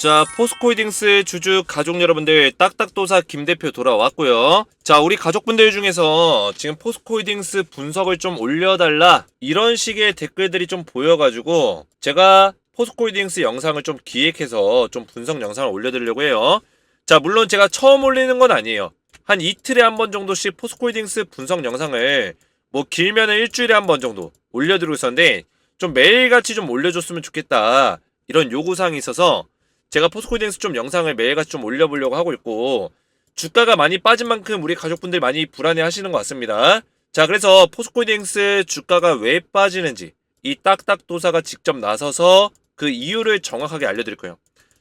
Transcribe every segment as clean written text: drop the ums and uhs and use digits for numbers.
자, 포스코홀딩스 주주 가족 여러분들, 딱딱도사 김대표 돌아왔고요. 자, 우리 가족분들 중에서 지금 포스코홀딩스 분석을 좀 올려달라 이런 식의 댓글들이 좀 보여가지고 제가 포스코홀딩스 영상을 좀 기획해서 좀 분석 영상을 올려드리려고 해요. 자, 물론 제가 처음 올리는 건 아니에요. 한 이틀에 한 번 정도씩 포스코홀딩스 분석 영상을 뭐 길면은 일주일에 한 번 정도 올려드리고 있었는데 좀 매일같이 좀 올려줬으면 좋겠다 이런 요구사항이 있어서 제가 포스코홀딩스 좀 영상을 매일같이 좀 올려보려고 하고 있고, 주가가 많이 빠진 만큼 우리 가족분들 많이 불안해 하시는 것 같습니다. 자, 그래서 포스코홀딩스 주가가 왜 빠지는지 이 딱딱도사가 직접 나서서 그 이유를 정확하게 알려드릴 거예요.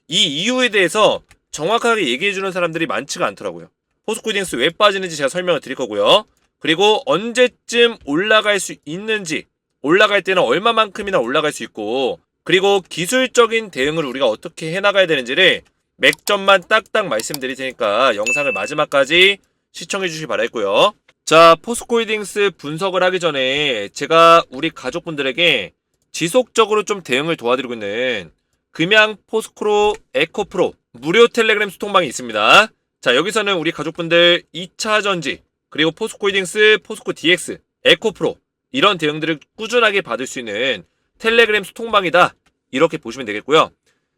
이 이유에 대해서 정확하게 얘기해주는 사람들이 많지가 않더라고요. 포스코홀딩스 왜 빠지는지 제가 설명을 드릴 거고요. 그리고 언제쯤 올라갈 수 있는지, 올라갈 때는 얼마만큼이나 올라갈 수 있고, 그리고 기술적인 대응을 우리가 어떻게 해나가야 되는지를 맥점만 딱딱 말씀드릴 테니까 영상을 마지막까지 시청해 주시기 바라겠고요. 자, 포스코홀딩스 분석을 하기 전에 제가 우리 가족분들에게 지속적으로 좀 대응을 도와드리고 있는 금양 포스코로 에코프로 무료 텔레그램 소통방이 있습니다. 자, 여기서는 우리 가족분들 2차전지 그리고 포스코홀딩스, 포스코 DX, 에코프로 이런 대응들을 꾸준하게 받을 수 있는 텔레그램 소통방이다 이렇게 보시면 되겠고요.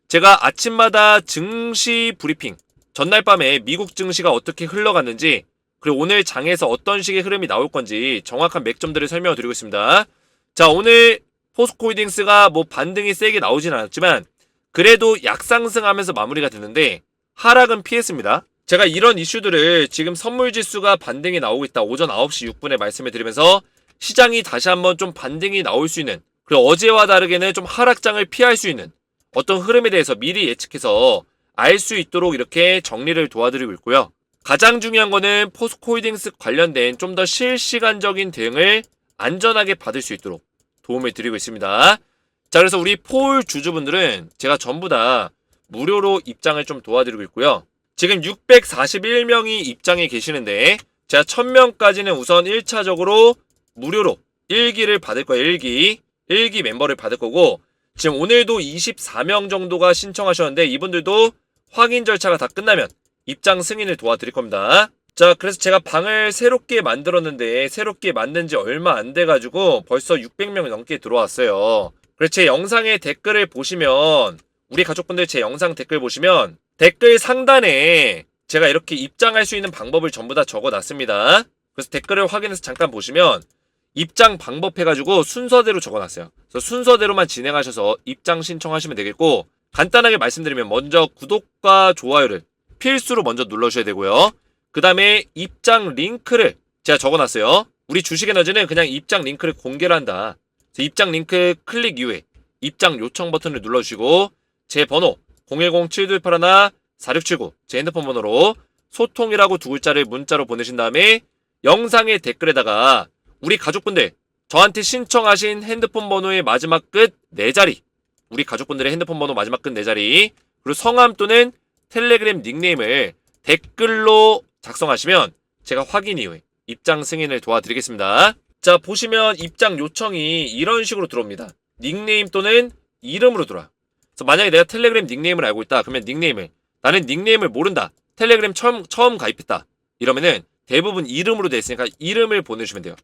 제가 아침마다 증시 브리핑, 전날 밤에 미국 증시가 어떻게 흘러갔는지, 그리고 오늘 장에서 어떤 식의 흐름이 나올 건지 정확한 맥점들을 설명을 드리고 있습니다. 자, 오늘 포스코홀딩스가 뭐 반등이 세게 나오진 않았지만 그래도 약상승하면서 마무리가 됐는데 하락은 피했습니다. 제가 이런 이슈들을 지금 선물지수가 반등이 나오고 있다 오전 9시 6분에 말씀을 드리면서 시장이 다시 한번 좀 반등이 나올 수 있는, 그리고 어제와 다르게는 좀 하락장을 피할 수 있는 어떤 흐름에 대해서 미리 예측해서 알 수 있도록 이렇게 정리를 도와드리고 있고요. 가장 중요한 거는 포스코홀딩스 관련된 좀 더 실시간적인 대응을 안전하게 받을 수 있도록 도움을 드리고 있습니다. 자, 그래서 우리 포홀 주주분들은 제가 전부 다 무료로 입장을 좀 도와드리고 있고요. 지금 641명이 입장에 계시는데 제가 1000명까지는 우선 1차적으로 무료로 1기를 받을 거예요. 1기 멤버를 받을 거고, 지금 오늘도 24명 정도가 신청하셨는데 이분들도 확인 절차가 다 끝나면 입장 승인을 도와드릴 겁니다. 자, 그래서 제가 방을 새롭게 만들었는데 새롭게 만든 지 얼마 안 돼가지고 벌써 600명이 넘게 들어왔어요. 그래서 제 영상의 댓글을 보시면, 우리 가족분들 제 영상 댓글 보시면 댓글 상단에 제가 이렇게 입장할 수 있는 방법을 전부 다 적어놨습니다. 그래서 댓글을 확인해서 잠깐 보시면 입장 방법 해가지고 순서대로 적어놨어요. 그래서 순서대로만 진행하셔서 입장 신청하시면 되겠고, 간단하게 말씀드리면 먼저 구독과 좋아요를 필수로 먼저 눌러주셔야 되고요. 그 다음에 입장 링크를 제가 적어놨어요. 우리 주식에너지는 그냥 입장 링크를 공개를 한다. 그래서 입장 링크 클릭 이후에 입장 요청 버튼을 눌러주시고 제 번호 010-7281-4679 제 핸드폰 번호로 소통이라고 두 글자를 문자로 보내신 다음에 영상의 댓글에다가 우리 가족분들 저한테 신청하신 핸드폰 번호의 마지막 끝 4자리, 우리 가족분들의 핸드폰 번호 마지막 끝 4자리, 그리고 성함 또는 텔레그램 닉네임을 댓글로 작성하시면 제가 확인 이후에 입장 승인을 도와드리겠습니다. 자, 보시면 입장 요청이 이런 식으로 들어옵니다. 닉네임 또는 이름으로 들어와요. 그래서 만약에 내가 텔레그램 닉네임을 알고 있다 그러면 닉네임을, 나는 닉네임을 모른다, 텔레그램 처음 가입했다 이러면은 대부분 이름으로 되어 있으니까 이름을 보내주시면 돼요.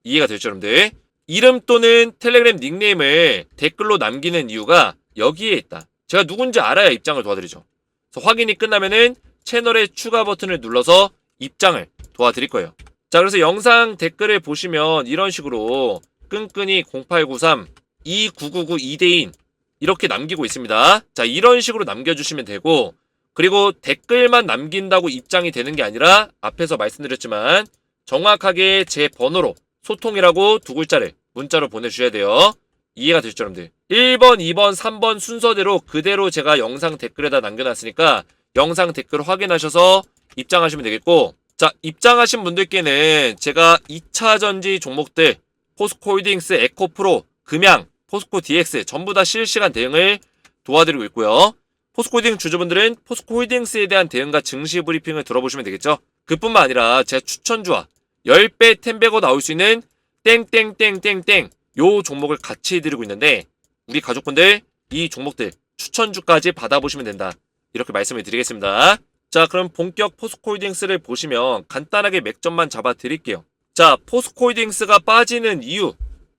이해가 되죠, 여러분들? 이름 또는 텔레그램 닉네임을 댓글로 남기는 이유가 여기에 있다. 제가 누군지 알아야 입장을 도와드리죠. 그래서 확인이 끝나면은 채널의 추가 버튼을 눌러서 입장을 도와드릴 거예요. 자, 그래서 영상 댓글을 보시면 이런 식으로 끈끈이 0893 2999 2대인 이렇게 남기고 있습니다. 자, 이런 식으로 남겨주시면 되고, 그리고 댓글만 남긴다고 입장이 되는 게 아니라 앞에서 말씀드렸지만 정확하게 제 번호로 소통이라고 두 글자를 문자로 보내주셔야 돼요. 이해가 되시죠, 여러분들? 1번, 2번, 3번 순서대로 그대로 제가 영상 댓글에다 남겨놨으니까 영상 댓글 확인하셔서 입장하시면 되겠고, 자, 입장하신 분들께는 제가 2차전지 종목들 포스코홀딩스, 에코프로, 금양, 포스코 DX 전부 다 실시간 대응을 도와드리고 있고요. 포스코홀딩 주주분들은 포스코홀딩스에 대한 대응과 증시 브리핑을 들어보시면 되겠죠. 그뿐만 아니라 제 추천주와 10배 10배고 나올 수 있는 땡땡땡땡땡 요 종목을 같이 해드리고 있는데 우리 가족분들 이 종목들 추천주까지 받아보시면 된다. 이렇게 말씀을 드리겠습니다. 자, 그럼 본격 포스코홀딩스를 보시면 간단하게 맥점만 잡아 드릴게요. 자, 포스코홀딩스가 빠지는 이유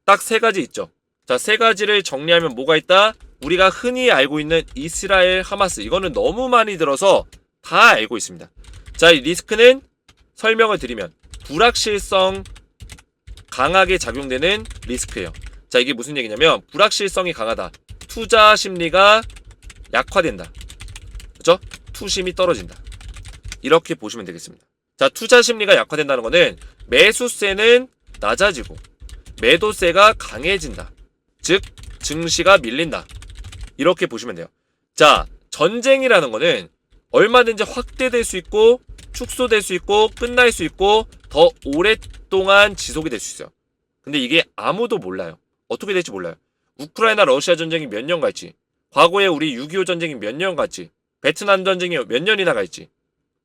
딱 세 가지 있죠. 자, 세 가지를 정리하면 뭐가 있다? 우리가 흔히 알고 있는 이스라엘 하마스, 이거는 너무 많이 들어서 다 알고 있습니다. 자, 이 리스크는 설명을 드리면 불확실성 강하게 작용되는 리스크예요. 자, 이게 무슨 얘기냐면 불확실성이 강하다. 투자 심리가 약화된다. 그죠? 투심이 떨어진다. 이렇게 보시면 되겠습니다. 자, 투자 심리가 약화된다는 거는 매수세는 낮아지고 매도세가 강해진다. 즉 증시가 밀린다. 이렇게 보시면 돼요. 자, 전쟁이라는 거는 얼마든지 확대될 수 있고 축소될 수 있고 끝날 수 있고 더 오랫동안 지속이 될 수 있어요. 근데 이게 아무도 몰라요. 어떻게 될지 몰라요. 우크라이나 러시아 전쟁이 몇 년 갈지, 과거에 우리 6.25 전쟁이 몇 년 갈지, 베트남 전쟁이 몇 년이나 갈지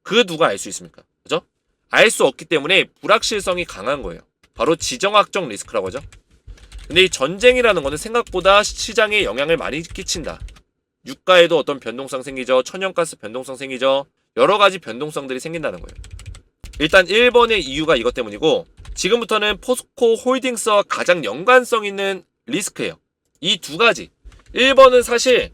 그 누가 알 수 있습니까? 그죠? 알 수 없기 때문에 불확실성이 강한 거예요. 바로 지정학적 리스크라고 하죠. 근데 이 전쟁이라는 거는 생각보다 시장에 영향을 많이 끼친다. 유가에도 어떤 변동성 생기죠. 천연가스 변동성 생기죠. 여러 가지 변동성들이 생긴다는 거예요. 일단 1번의 이유가 이것 때문이고, 지금부터는 포스코 홀딩스와 가장 연관성 있는 리스크예요. 이 두 가지. 1번은 사실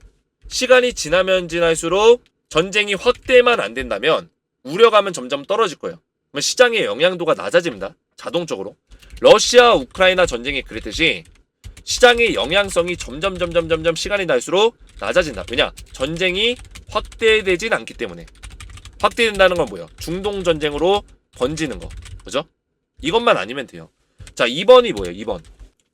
시간이 지나면 지날수록 전쟁이 확대만 안 된다면 우려감은 점점 떨어질 거예요. 그러면 시장의 영향도가 낮아집니다. 자동적으로. 러시아 우크라이나 전쟁이 그랬듯이 시장의 영향성이 점점 시간이 날수록 낮아진다. 왜냐? 전쟁이 확대되진 않기 때문에. 확대된다는 건 뭐예요? 중동 전쟁으로 번지는 거. 그죠? 이것만 아니면 돼요. 자, 2번이 뭐예요? 2번.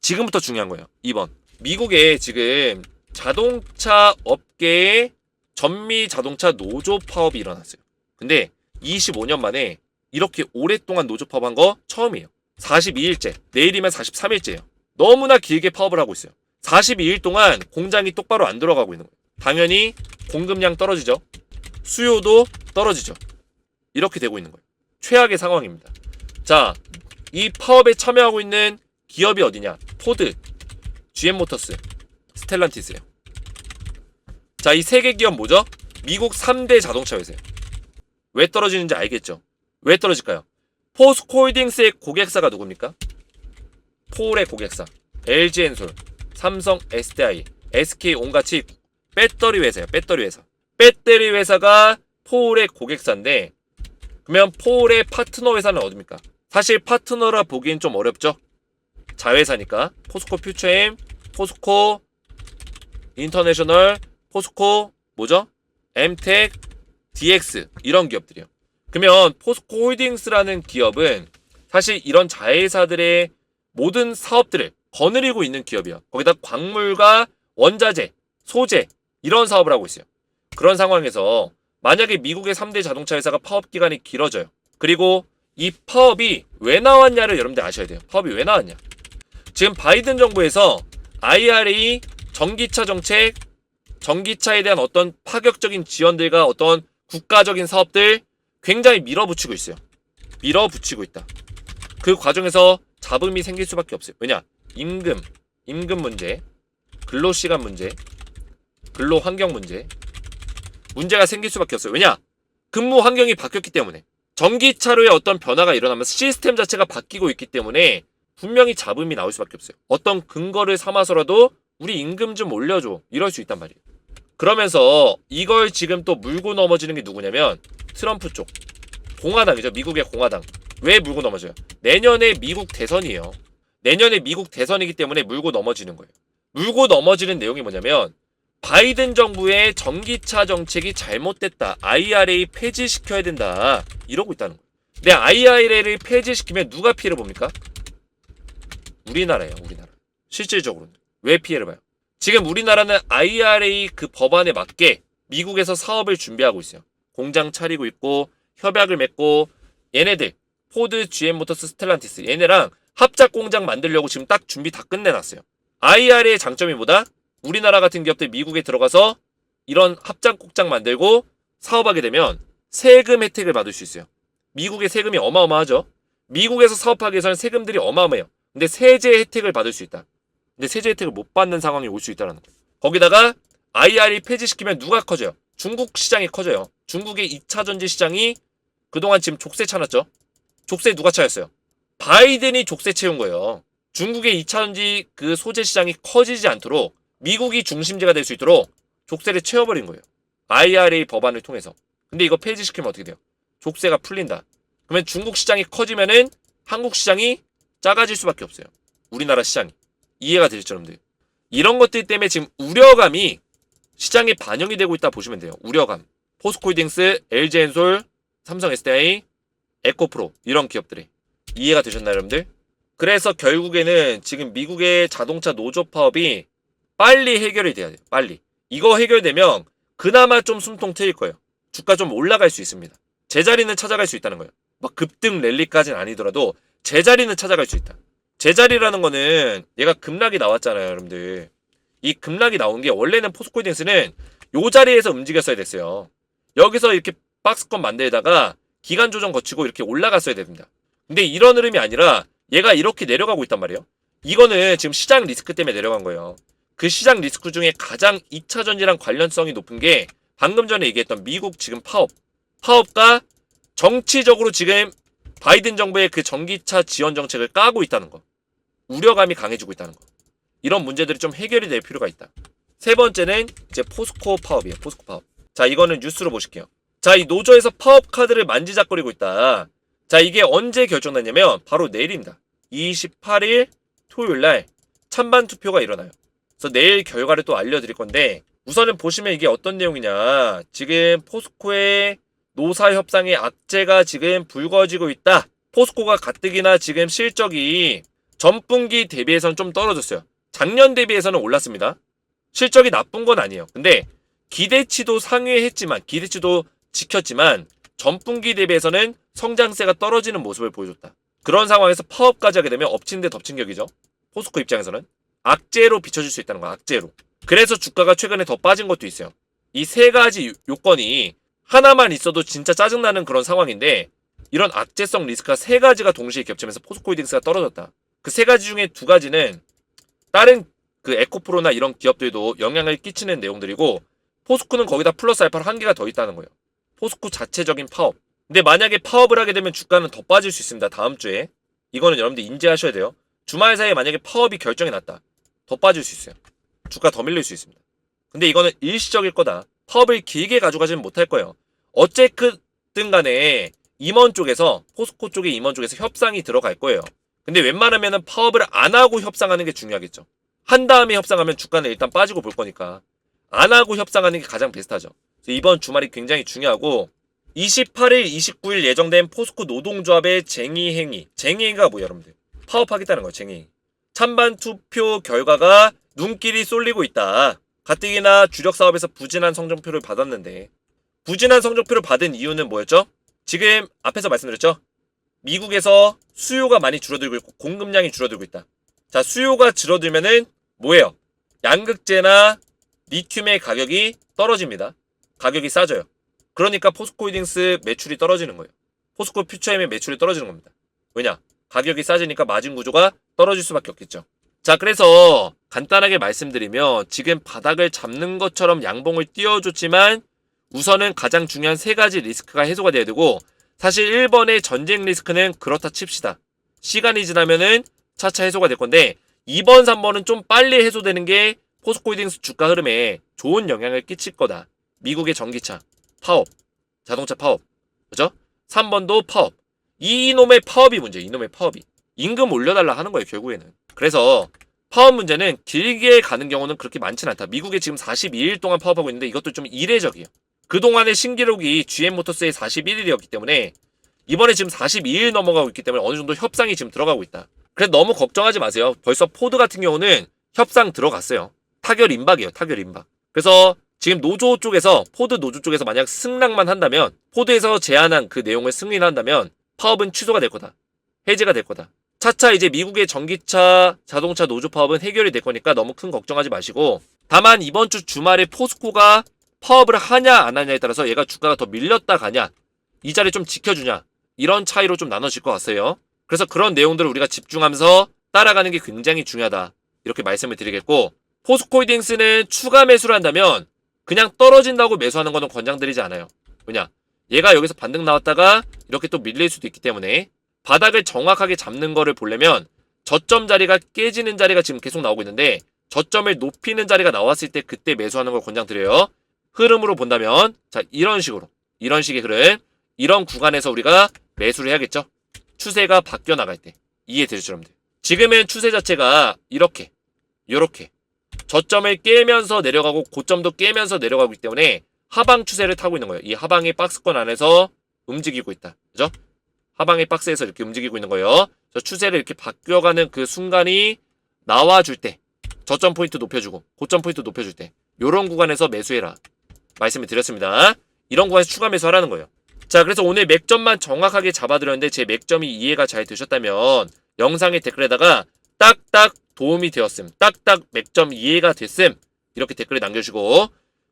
지금부터 중요한 거예요. 2번. 미국에 지금 자동차 업계에 전미 자동차 노조 파업이 일어났어요. 근데 25년 만에 이렇게 오랫동안 노조 파업한 거 처음이에요. 42일째, 내일이면 43일째예요. 너무나 길게 파업을 하고 있어요. 42일 동안 공장이 똑바로 안 들어가고 있는 거예요. 당연히 공급량 떨어지죠. 수요도 떨어지죠. 이렇게 되고 있는 거예요. 최악의 상황입니다. 자, 이 파업에 참여하고 있는 기업이 어디냐? 포드, GM모터스, 스텔란티스예요. 자, 이 세 개 기업 뭐죠? 미국 3대 자동차 회사예요. 왜 떨어지는지 알겠죠? 왜 떨어질까요? 포스코홀딩스의 고객사가 누굽니까? 폴의 고객사, LG엔솔, 삼성, SDI, SK 온같이 배터리 회사예요. 배터리 회사. 배터리 회사가 폴의 고객사인데, 그러면 폴의 파트너 회사는 어디입니까? 사실 파트너라 보기엔 좀 어렵죠? 자회사니까. 포스코 퓨처엠, 포스코 인터내셔널, 포스코 뭐죠? 엠텍, DX 이런 기업들이요. 그러면 포스코 홀딩스라는 기업은 사실 이런 자회사들의 모든 사업들을 거느리고 있는 기업이에요. 거기다 광물과 원자재, 소재 이런 사업을 하고 있어요. 그런 상황에서 만약에 미국의 3대 자동차 회사가 파업 기간이 길어져요. 그리고 이 파업이 왜 나왔냐를 여러분들 아셔야 돼요. 파업이 왜 나왔냐. 지금 바이든 정부에서 IRA, 전기차 정책, 전기차에 대한 어떤 파격적인 지원들과 어떤 국가적인 사업들 굉장히 밀어붙이고 있어요. 밀어붙이고 있다. 그 과정에서 잡음이 생길 수밖에 없어요. 왜냐? 임금 문제, 근로시간 문제, 근로환경 문제가 생길 수밖에 없어요. 왜냐? 근무 환경이 바뀌었기 때문에. 전기차로의 어떤 변화가 일어나면서 시스템 자체가 바뀌고 있기 때문에 분명히 잡음이 나올 수밖에 없어요. 어떤 근거를 삼아서라도 우리 임금 좀 올려줘. 이럴 수 있단 말이에요. 그러면서 이걸 지금 또 물고 넘어지는 게 누구냐면 트럼프 쪽. 공화당이죠. 미국의 공화당. 왜 물고 넘어져요? 내년에 미국 대선이에요. 내년에 미국 대선이기 때문에 물고 넘어지는 거예요. 물고 넘어지는 내용이 뭐냐면 바이든 정부의 전기차 정책이 잘못됐다. IRA 폐지시켜야 된다. 이러고 있다는 거예요. 근데 IRA를 폐지시키면 누가 피해를 봅니까? 우리나라예요. 우리나라. 실질적으로는. 왜 피해를 봐요? 지금 우리나라는 IRA 그 법안에 맞게 미국에서 사업을 준비하고 있어요. 공장 차리고 있고 협약을 맺고 얘네들 포드, GM모터스, 스텔란티스 얘네랑 합작 공장 만들려고 지금 딱 준비 다 끝내놨어요. IRA의 장점이 뭐다? 우리나라 같은 기업들 미국에 들어가서 이런 합작 공장 만들고 사업하게 되면 세금 혜택을 받을 수 있어요. 미국의 세금이 어마어마하죠. 미국에서 사업하기 위해서는 세금들이 어마어마해요. 근데 세제 혜택을 받을 수 있다. 근데 세제 혜택을 못 받는 상황이 올 수 있다는 거예요. 거기다가 IRA 폐지시키면 누가 커져요? 중국 시장이 커져요. 중국의 2차 전지 시장이 그동안 지금 족쇄 차놨죠. 족쇄 누가 차였어요? 바이든이 족쇄 채운 거예요. 중국의 2차 전지 그 소재 시장이 커지지 않도록 미국이 중심지가 될 수 있도록 족쇄를 채워버린 거예요. IRA 법안을 통해서. 근데 이거 폐지시키면 어떻게 돼요? 족쇄가 풀린다. 그러면 중국 시장이 커지면은 한국 시장이 작아질 수밖에 없어요. 우리나라 시장이. 이해가 되시죠, 여러분들? 이런 것들 때문에 지금 우려감이 시장에 반영이 되고 있다 보시면 돼요. 우려감. 포스코홀딩스, LG엔솔, 삼성 SDI, 에코프로 이런 기업들이. 이해가 되셨나요, 여러분들? 그래서 결국에는 지금 미국의 자동차 노조 파업이 빨리 해결이 돼야 돼요. 빨리. 이거 해결되면 그나마 좀 숨통 트일 거예요. 주가 좀 올라갈 수 있습니다. 제자리는 찾아갈 수 있다는 거예요. 막 급등 랠리까지는 아니더라도 제자리는 찾아갈 수 있다. 제자리라는 거는 얘가 급락이 나왔잖아요, 여러분들. 이 급락이 나온 게 원래는 포스코홀딩스는 요 자리에서 움직였어야 됐어요. 여기서 이렇게 박스권 만들다가 기간 조정 거치고 이렇게 올라갔어야 됩니다. 근데 이런 흐름이 아니라 얘가 이렇게 내려가고 있단 말이에요. 이거는 지금 시장 리스크 때문에 내려간 거예요. 그 시장 리스크 중에 가장 2차 전지랑 관련성이 높은 게 방금 전에 얘기했던 미국 지금 파업과 정치적으로 지금 바이든 정부의 그 전기차 지원 정책을 까고 있다는 거. 우려감이 강해지고 있다는 거. 이런 문제들이 좀 해결이 될 필요가 있다. 세 번째는 이제 포스코 파업이에요. 포스코 파업. 자, 이거는 뉴스로 보실게요. 자, 이 노조에서 파업 카드를 만지작거리고 있다. 자, 이게 언제 결정났냐면 바로 내일입니다. 28일 토요일날 찬반 투표가 일어나요. 그래서 내일 결과를 또 알려드릴 건데 우선은 보시면 이게 어떤 내용이냐. 지금 포스코의 노사 협상의 악재가 지금 불거지고 있다. 포스코가 가뜩이나 지금 실적이 전분기 대비해서는 좀 떨어졌어요. 작년 대비해서는 올랐습니다. 실적이 나쁜 건 아니에요. 근데 기대치도 상회했지만 기대치도 지켰지만 전분기 대비해서는 성장세가 떨어지는 모습을 보여줬다. 그런 상황에서 파업까지 하게 되면 엎친 데 덮친 격이죠. 포스코 입장에서는 악재로 비춰질 수 있다는 거야. 악재로. 그래서 주가가 최근에 더 빠진 것도 있어요. 이 세 가지 요건이 하나만 있어도 진짜 짜증나는 그런 상황인데 이런 악재성 리스크가 세 가지가 동시에 겹치면서 포스코홀딩스가 떨어졌다. 그 세 가지 중에 두 가지는 다른 그 에코프로나 이런 기업들도 영향을 끼치는 내용들이고 포스코는 거기다 플러스 알파로 한 개가 더 있다는 거예요. 포스코 자체적인 파업. 근데 만약에 파업을 하게 되면 주가는 더 빠질 수 있습니다. 다음 주에. 이거는 여러분들 인지하셔야 돼요. 주말 사이에 만약에 파업이 결정이 났다. 더 빠질 수 있어요. 주가 더 밀릴 수 있습니다. 근데 이거는 일시적일 거다. 파업을 길게 가져가지는 못할 거예요. 어쨌든 간에 임원 쪽에서 포스코 쪽의 임원 쪽에서 협상이 들어갈 거예요. 근데 웬만하면은 파업을 안 하고 협상하는 게 중요하겠죠. 한 다음에 협상하면 주가는 일단 빠지고 볼 거니까 안 하고 협상하는 게 가장 베스트하죠. 그래서 이번 주말이 굉장히 중요하고 28일, 29일 예정된 포스코 노동조합의 쟁의행위. 쟁의행위가 뭐예요, 여러분들? 파업하겠다는 거예요, 쟁의행위. 찬반 투표 결과가 눈길이 쏠리고 있다. 가뜩이나 주력 사업에서 부진한 성적표를 받았는데 부진한 성적표를 받은 이유는 뭐였죠? 지금 앞에서 말씀드렸죠? 미국에서 수요가 많이 줄어들고 있고 공급량이 줄어들고 있다. 자, 수요가 줄어들면은 뭐예요? 양극재나 리튬의 가격이 떨어집니다. 가격이 싸져요. 그러니까 포스코홀딩스 매출이 떨어지는 거예요. 포스코 퓨처엠의 매출이 떨어지는 겁니다. 왜냐? 가격이 싸지니까 마진 구조가 떨어질 수밖에 없겠죠. 자, 그래서 간단하게 말씀드리면 지금 바닥을 잡는 것처럼 양봉을 띄워줬지만 우선은 가장 중요한 세 가지 리스크가 해소가 돼야 되고 사실 1번의 전쟁 리스크는 그렇다 칩시다. 시간이 지나면은 차차 해소가 될 건데 2번, 3번은 좀 빨리 해소되는 게 포스코홀딩스 주가 흐름에 좋은 영향을 끼칠 거다. 미국의 전기차, 파업, 자동차 파업, 그죠? 3번도 파업. 이놈의 파업이 문제예요. 이놈의 파업이. 임금 올려달라 하는 거예요, 결국에는. 그래서 파업 문제는 길게 가는 경우는 그렇게 많지는 않다. 미국에 지금 42일 동안 파업하고 있는데 이것도 좀 이례적이에요. 그동안의 신기록이 GM모터스의 41일이었기 때문에 이번에 지금 42일 넘어가고 있기 때문에 어느 정도 협상이 지금 들어가고 있다. 그래서 너무 걱정하지 마세요. 벌써 포드 같은 경우는 협상 들어갔어요. 타결 임박이에요. 타결 임박. 그래서 지금 노조 쪽에서 포드 노조 쪽에서 만약 승낙만 한다면 포드에서 제안한 그 내용을 승인한다면 파업은 취소가 될 거다. 해제가 될 거다. 차차 이제 미국의 전기차 자동차 노조 파업은 해결이 될 거니까 너무 큰 걱정하지 마시고 다만 이번 주 주말에 포스코가 파업을 하냐 안 하냐에 따라서 얘가 주가가 더 밀렸다 가냐 이 자리 좀 지켜주냐 이런 차이로 좀 나눠질 것 같아요. 그래서 그런 내용들을 우리가 집중하면서 따라가는 게 굉장히 중요하다. 이렇게 말씀을 드리겠고 포스코홀딩스는 추가 매수를 한다면 그냥 떨어진다고 매수하는 거는 권장드리지 않아요. 왜냐? 얘가 여기서 반등 나왔다가 이렇게 또 밀릴 수도 있기 때문에 바닥을 정확하게 잡는 거를 보려면 저점 자리가 깨지는 자리가 지금 계속 나오고 있는데 저점을 높이는 자리가 나왔을 때 그때 매수하는 걸 권장드려요. 흐름으로 본다면 자 이런 식의 흐름 이런 구간에서 우리가 매수를 해야겠죠. 추세가 바뀌어 나갈 때 이해되시죠 여러분들. 지금은 추세 자체가 이렇게 저점을 깨면서 내려가고 고점도 깨면서 내려가고 있기 때문에 하방 추세를 타고 있는 거예요. 이 하방의 박스권 안에서 움직이고 있다. 그죠? 하방의 박스에서 이렇게 움직이고 있는 거예요. 그래서 추세를 이렇게 바뀌어가는 그 순간이 나와줄 때 저점 포인트 높여주고 고점 포인트 높여줄 때 요런 구간에서 매수해라 말씀을 드렸습니다. 이런 구간에서 추가 매수하라는 거예요. 자, 그래서 오늘 맥점만 정확하게 잡아드렸는데 제 맥점이 이해가 잘 되셨다면 영상의 댓글에다가 딱딱 도움이 되었음, 딱딱 맥점 이해가 됐음 이렇게 댓글을 남겨주시고,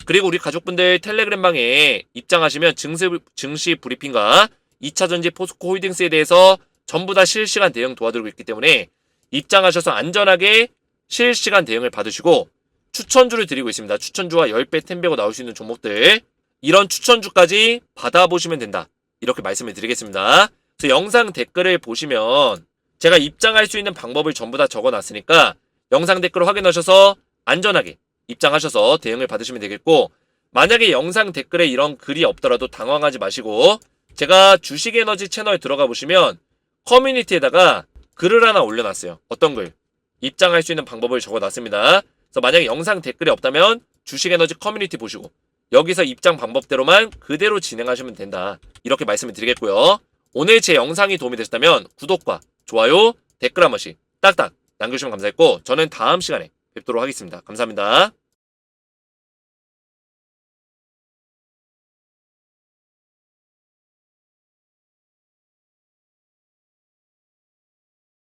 그리고 우리 가족분들 텔레그램방에 입장하시면 증시 브리핑과 2차전지 포스코 홀딩스에 대해서 전부 다 실시간 대응 도와드리고 있기 때문에 입장하셔서 안전하게 실시간 대응을 받으시고 추천주를 드리고 있습니다. 추천주와 10배, 10배고 나올 수 있는 종목들 이런 추천주까지 받아보시면 된다 이렇게 말씀을 드리겠습니다. 그래서 영상 댓글을 보시면 제가 입장할 수 있는 방법을 전부 다 적어놨으니까 영상 댓글을 확인하셔서 안전하게 입장하셔서 대응을 받으시면 되겠고, 만약에 영상 댓글에 이런 글이 없더라도 당황하지 마시고 제가 주식에너지 채널 들어가 보시면 커뮤니티에다가 글을 하나 올려놨어요. 어떤 글? 입장할 수 있는 방법을 적어놨습니다. 그래서 만약에 영상 댓글이 없다면 주식에너지 커뮤니티 보시고 여기서 입장 방법대로만 그대로 진행하시면 된다 이렇게 말씀을 드리겠고요. 오늘 제 영상이 도움이 되셨다면 구독과 좋아요, 댓글 한 번씩 딱딱 남겨주시면 감사했고 저는 다음 시간에 뵙도록 하겠습니다. 감사합니다.